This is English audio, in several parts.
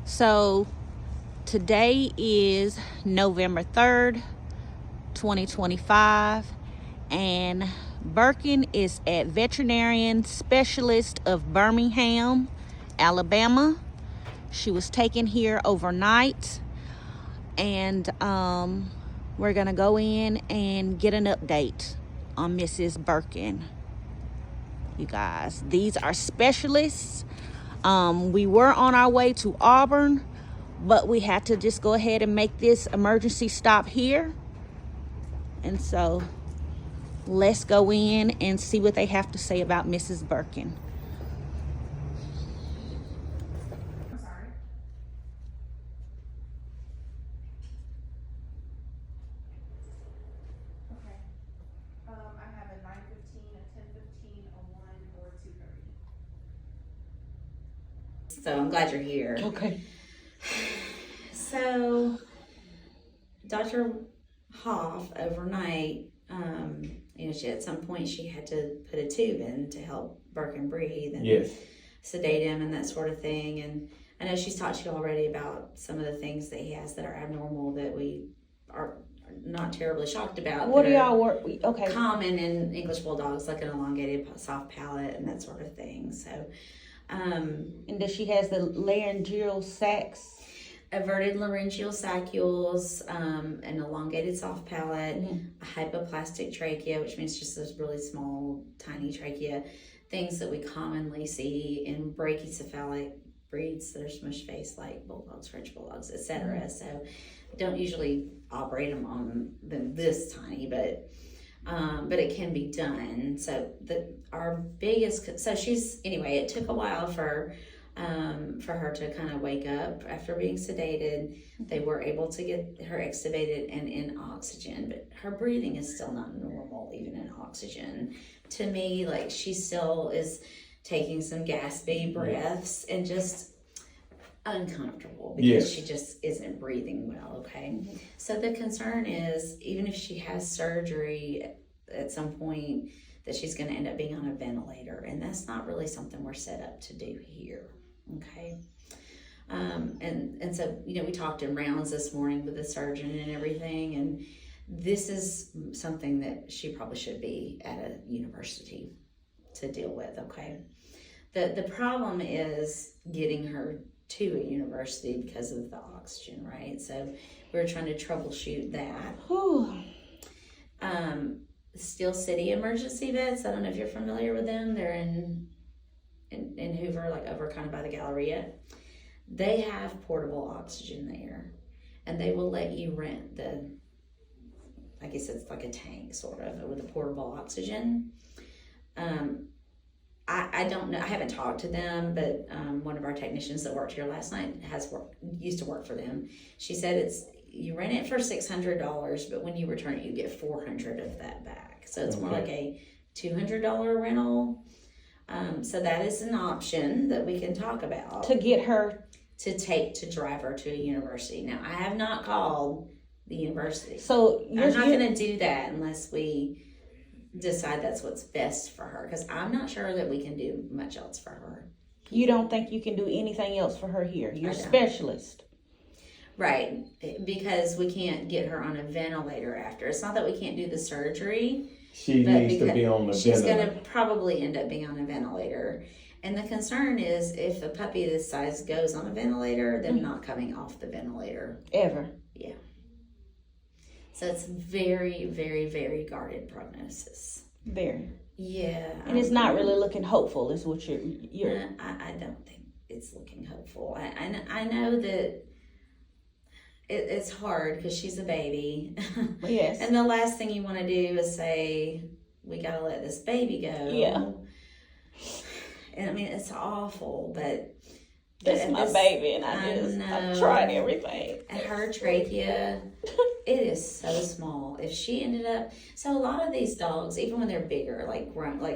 So today is November 3rd, 2025, and Birkin is at Veterinary Specialist of Birmingham, Alabama. She was taken here overnight, and we're gonna go in and get an update on Mrs. Birkin. You guys, these are specialists. We were on our way to Auburn, but we had to just go ahead and make this emergency stop here. And so let's go in and see what they have to say about Mrs. Birkin. I'm sorry. Okay. I have a 9:15, a 10:15, a 1, or a 2:30. So I'm glad you're here. Okay. So Dr. Hoff overnight, at some point she had to put a tube in to help Birkin breathe and Yes. sedate him and that sort of thing. And I know she's talked to you already about some of the things that he has that are abnormal that we are not terribly shocked about. What do that are y'all work? Okay. common in English bulldogs, like an elongated soft palate and that sort of thing. So, And does she has the laryngeal sacs? averted laryngeal saccules, an elongated soft palate, Mhm. a hypoplastic trachea, which means just those really small, tiny trachea, things that we commonly see in brachycephalic breeds that are smush faced like bulldogs, French bulldogs, etc. So don't usually operate them on them this tiny, but it can be done. So it took a while for her to kind of wake up after being sedated. They were able to get her extubated and in oxygen, but her breathing is still not normal, even in oxygen. To me, like, she still is taking some gaspy breaths and just uncomfortable because she just isn't breathing well, okay? So the concern is, even if she has surgery at some point, that she's going to end up being on a ventilator, and that's not really something we're set up to do here. Okay. And so, we talked in rounds this morning with the surgeon and everything, and this is something that she probably should be at a university to deal with. Okay. The problem is getting her to a university because of the oxygen, right? So we're trying to troubleshoot that. Whew. Steel City Emergency Vets, I don't know if you're familiar with them. They're in Hoover, like over kind of by the Galleria. They have portable oxygen there, and they will let you rent I guess it's like a tank sort of with a portable oxygen. I don't know, I haven't talked to them, but one of our technicians that worked here last night used to work for them. She said you rent it for $600, but when you return it, you get $400 of that back. So it's more like a $200 rental. So that is an option that we can talk about. To get her to drive her to a university. Now, I have not called the university. So I'm not going to do that unless we decide that's what's best for her, because I'm not sure that we can do much else for her. You don't think you can do anything else for her here? You're a specialist. Right, because we can't get her on a ventilator after. It's not that we can't do the surgery. She needs to be on the She's ventilator. going to probably end up being on a ventilator. And the concern is if a puppy this size goes on a ventilator, they're not coming off the ventilator. Ever. Yeah. So it's very, very, very guarded prognosis. Very. Yeah. And it's not really looking hopeful, is what you're I don't think it's looking hopeful. I know that it's hard because she's a baby. Yes. And the last thing you want to do is say, we got to let this baby go. Yeah. And I mean, it's awful, but It's my baby, and I've tried everything. And her trachea, it is so small. If she ended up, so a lot of these dogs, even when they're bigger, like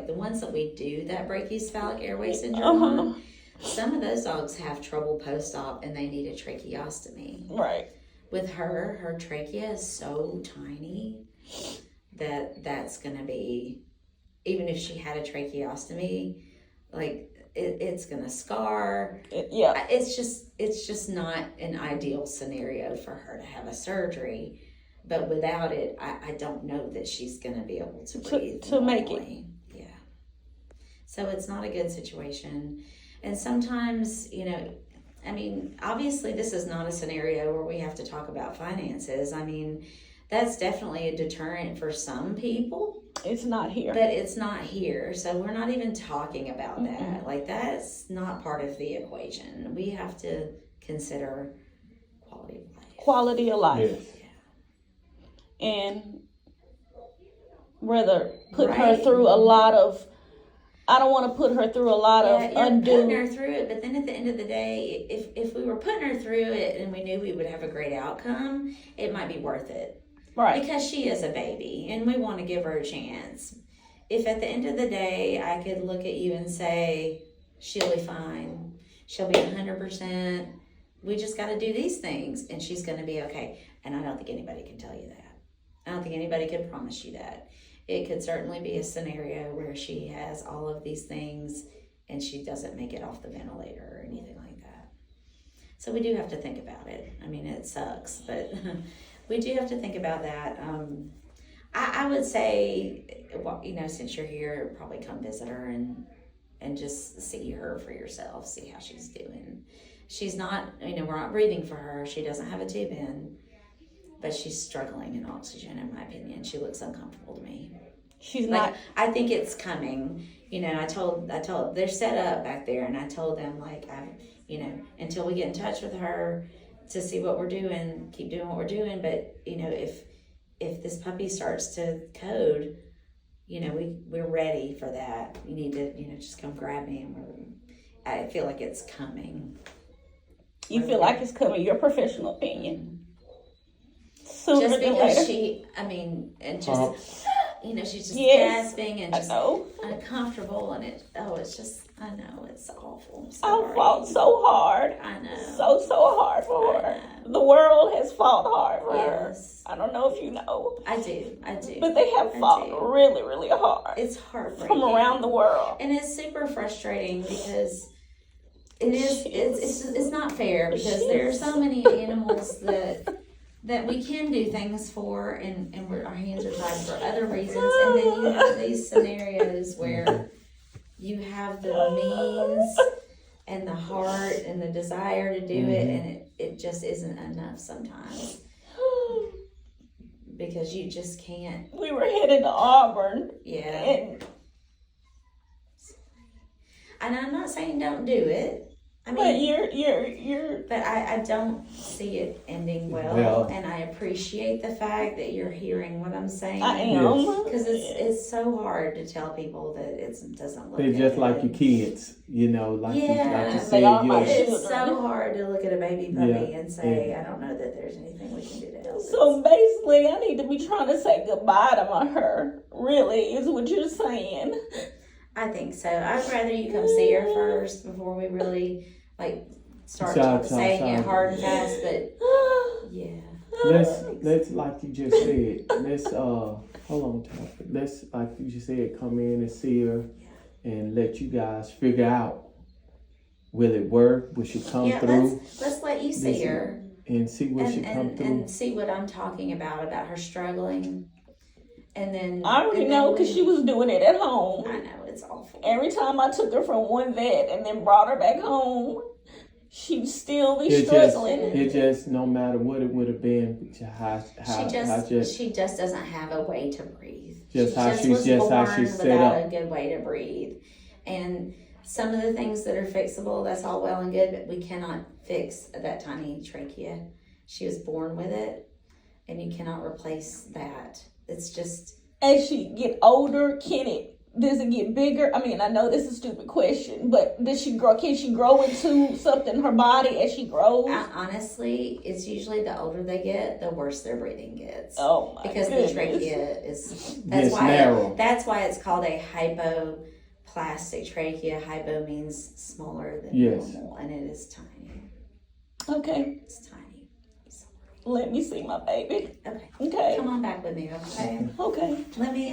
the ones that we do that brachycephalic airway syndrome on, some of those dogs have trouble post-op and they need a tracheostomy. Right. With her trachea is so tiny that's going to be, even if she had a tracheostomy, like it's gonna scar. Yeah. It's just not an ideal scenario for her to have a surgery. But without it, I don't know that she's gonna be able to breathe to make it. normally. Yeah. So it's not a good situation. And sometimes, you know, I mean, obviously this is not a scenario where we have to talk about finances. I mean, that's definitely a deterrent for some people. It's not here. But it's not here. So we're not even talking about that. Like, that's not part of the equation. We have to consider quality of life. Quality of life. Yes. And rather put her Right. through a lot of, I don't want to put her through a lot of You're putting her undue. through it, but then at the end of the day, if we were putting her through it and we knew we would have a great outcome, it might be worth it. Right. Because she is a baby and we want to give her a chance. If at the end of the day, I could look at you and say, she'll be fine, she'll be 100%, we just got to do these things and she's going to be okay. And I don't think anybody can tell you that. I don't think anybody could promise you that. It could certainly be a scenario where she has all of these things and she doesn't make it off the ventilator or anything like that. So we do have to think about it. I mean, it sucks, but we do have to think about that. I would say, well, you know, since you're here, probably come visit her and just see her for yourself, see how she's doing. She's not, you know, we're not breathing for her. She doesn't have a tube in. But she's struggling in oxygen, in my opinion. She looks uncomfortable to me. She's Like, not. I think it's coming. You know, I told they're set up back there, and I told them, like, you know, until we get in touch with her to see what we're doing, keep doing what we're doing. But you know, if this puppy starts to code, you know, we're ready for that. You need to, you know, just come grab me, and I feel like it's coming. You feel like it's coming. Your professional opinion. Sooner Just than because later. she, I mean, and just, you know, she's just Yes, gasping and I just know. uncomfortable, and it's just, I know, it's awful. I'm I sorry. fought so hard. I know. So hard for her. I The world has fought hard for her. Yes. I don't know if you know. I do. But they have I fought do. really, really hard. It's heartbreaking. From around the world. And it's super frustrating because it's not fair, because there are so many animals that we can do things for, and our hands are tied for other reasons, and then you have these scenarios where you have the means and the heart and the desire to do it, and it just isn't enough sometimes, because you just can't. We were headed to Auburn. Yeah. And I'm not saying don't do it. I But mean, you're but I don't see it ending well, and I appreciate the fact that you're hearing what I'm saying. I am. Yes. Because it's so hard to tell people that it doesn't look They're just good. like your kids, you know, like you Yeah, said. they are my you know, It's so hard to look at a baby puppy Yeah, and say, yeah. I don't know that there's anything we can do to help it. So basically, I need to be trying to say goodbye to her. Really, is what you're saying. I think so. I'd rather you come see her first before we really start saying it hard and fast. But yeah, let's like you just said. Let's hold on, Tasha. Let's, like you just said, come in and see her, and let you guys figure out, will it work? Will she come through? let's let you see her and see what she come through. and see what I'm talking about her struggling. And then I already know, because she was doing it at home. I know, it's awful. Every time I took her from one vet and then brought her back home, she'd still be struggling. It just, no matter what it would have been, She just doesn't have a way to breathe. Just how was she's born set without up. a good way to breathe. And some of the things that are fixable, that's all well and good, but we cannot fix that tiny trachea. She was born with it, and you cannot replace that. It's just, As she get older, does it get bigger? I mean, I know this is a stupid question, but can she grow into something in her body as she grows? honestly, it's usually the older they get, the worse their breathing gets. Oh my Because goodness. the trachea is, It's narrow. that's why it's called a hypoplastic trachea. Hypo means smaller than Yes. normal, and it is tiny. Okay, It's tiny. let me see my baby. Okay. Okay. Come on back with me, okay? Okay. Let me